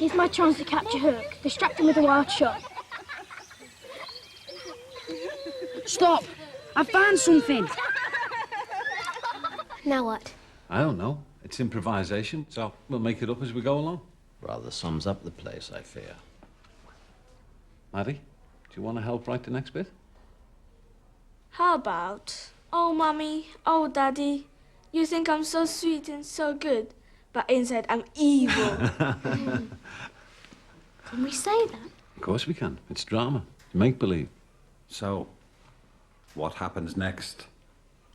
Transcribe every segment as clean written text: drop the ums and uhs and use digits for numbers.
Here's my chance to catch a hook. Distract him with a wild shot. Stop! I found something. Now what? I don't know. It's improvisation, so we'll make it up as we go along. Rather sums up the place, I fear. Maddie, do you want to help write the next bit? How about, oh, Mummy, oh, Daddy, you think I'm so sweet and so good, but inside I'm evil. Can we say that? Of course we can. It's drama. It's make-believe. So, what happens next?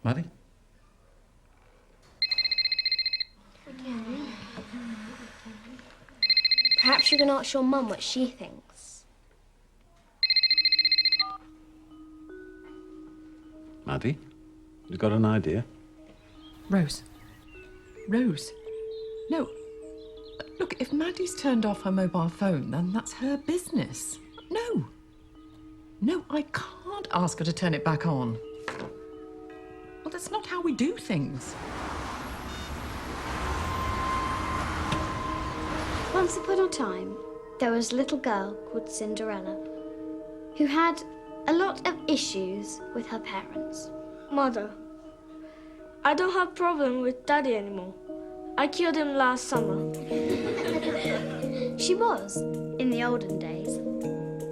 Maddie? Perhaps you can ask your mum what she thinks. Maddie, you got an idea? Rose. Rose. No. Look, if Maddie's turned off her mobile phone, then that's her business. No. No, I can't ask her to turn it back on. Well, that's not how we do things. Once upon a time, there was a little girl called Cinderella who had a lot of issues with her parents. Mother, I don't have problem with Daddy anymore. I killed him last summer. She was, in the olden days,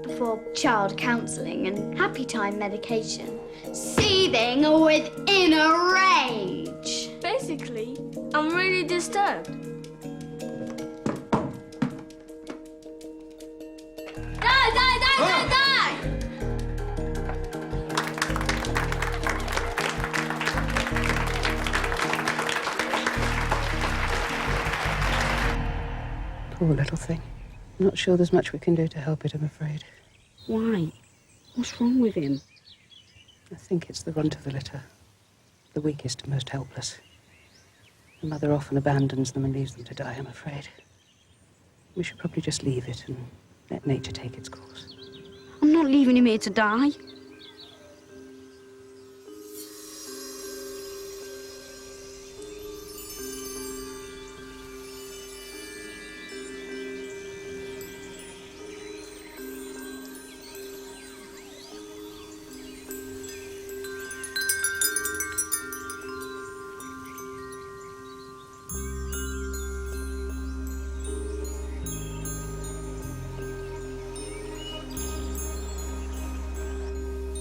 before child counselling and happy time medication, seething within a rage. Basically, I'm really disturbed. Die, die, die, die, die! Poor little thing. I'm not sure there's much we can do to help it, I'm afraid. Why? What's wrong with him? I think it's the runt of the litter. The weakest and most helpless. The mother often abandons them and leaves them to die, I'm afraid. We should probably just leave it and let nature take its course. I'm not leaving him here to die.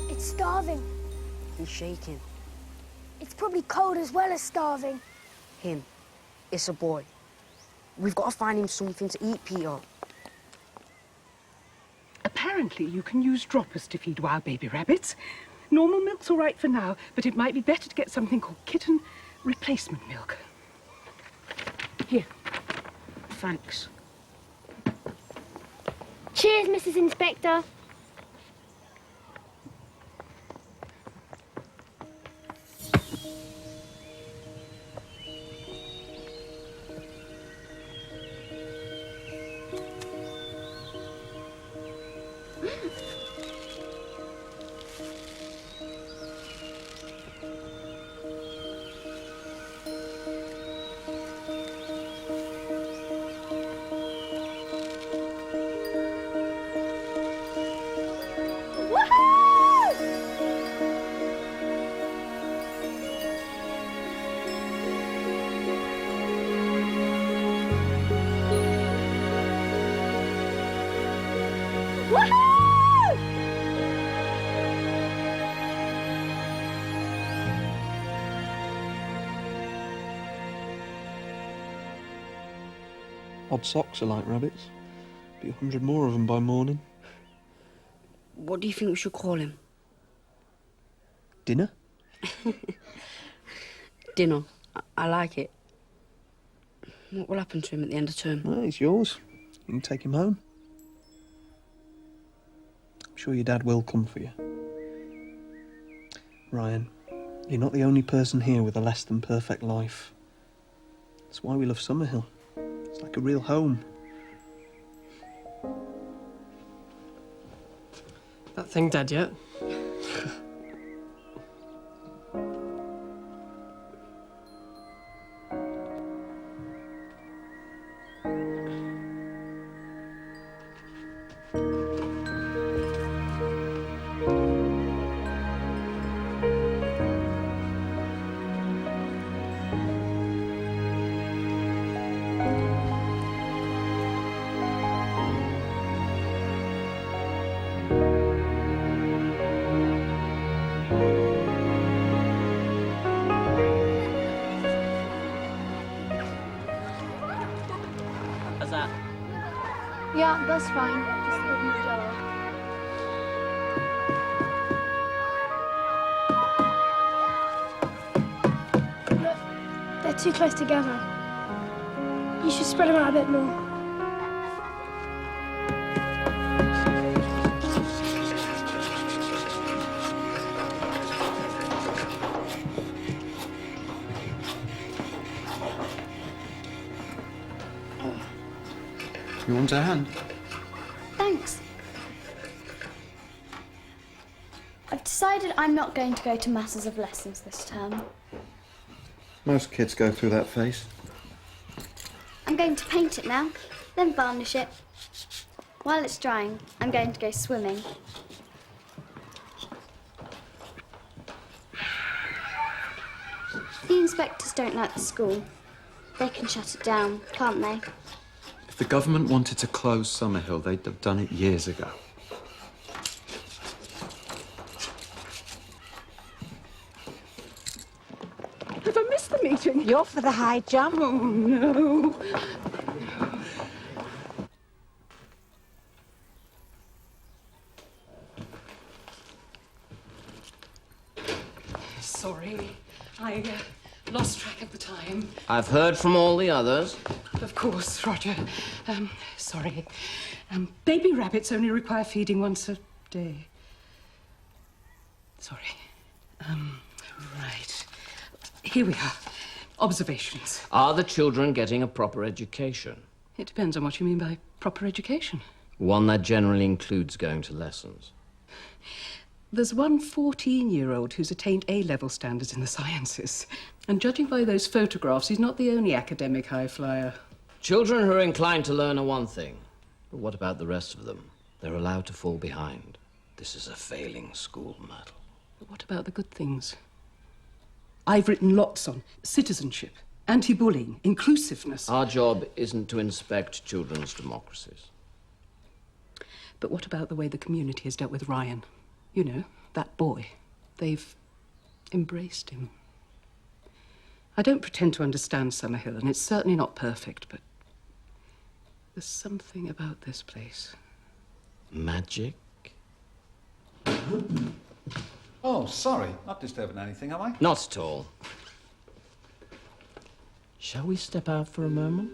It's starving. He's shaking. It's probably cold as well as starving. Him. It's a boy. We've got to find him something to eat, Peter. Apparently, you can use droppers to feed wild baby rabbits. Normal milk's all right for now, but it might be better to get something called kitten replacement milk. Here. Thanks. Cheers, Mrs. Inspector. Odd socks are like rabbits. Be 100 more of them by morning. What do you think we should call him? Dinner? Dinner. I like it. What will happen to him at the end of term? Well, he's yours. You can take him home. I'm sure your dad will come for you. Ryan, you're not the only person here with a less than perfect life. That's why we love Summerhill. It's like a real home. That thing dead yet? How's that? Yeah, that's fine. Just give me a jar. Look, they're too close together. You should spread them out a bit more. You want a hand? Thanks. I've decided I'm not going to go to masses of lessons this term. Most kids go through that phase. I'm going to paint it now, then varnish it. While it's drying, I'm going to go swimming. The inspectors don't like the school. They can shut it down, can't they? If the government wanted to close Summerhill, they'd have done it years ago. Have I missed the meeting? You're for the high jump. Oh, no. Sorry, I lost track of the time. I've heard from all the others. Of course, Roger. Sorry. Baby rabbits only require feeding once a day. Sorry. Right. Here we are. Observations. Are the children getting a proper education? It depends on what you mean by proper education. One that generally includes going to lessons. There's one 14-year-old who's attained A-level standards in the sciences. And judging by those photographs, he's not the only academic high flyer. Children who are inclined to learn are one thing. But what about the rest of them? They're allowed to fall behind. This is a failing school, Myrtle. But what about the good things? I've written lots on citizenship, anti-bullying, inclusiveness. Our job isn't to inspect children's democracies. But what about the way the community has dealt with Ryan? You know, that boy. They've embraced him. I don't pretend to understand Summerhill, and it's certainly not perfect, but there's something about this place. Magic? Oh, sorry. Not disturbing anything, am I? Not at all. Shall we step out for a moment?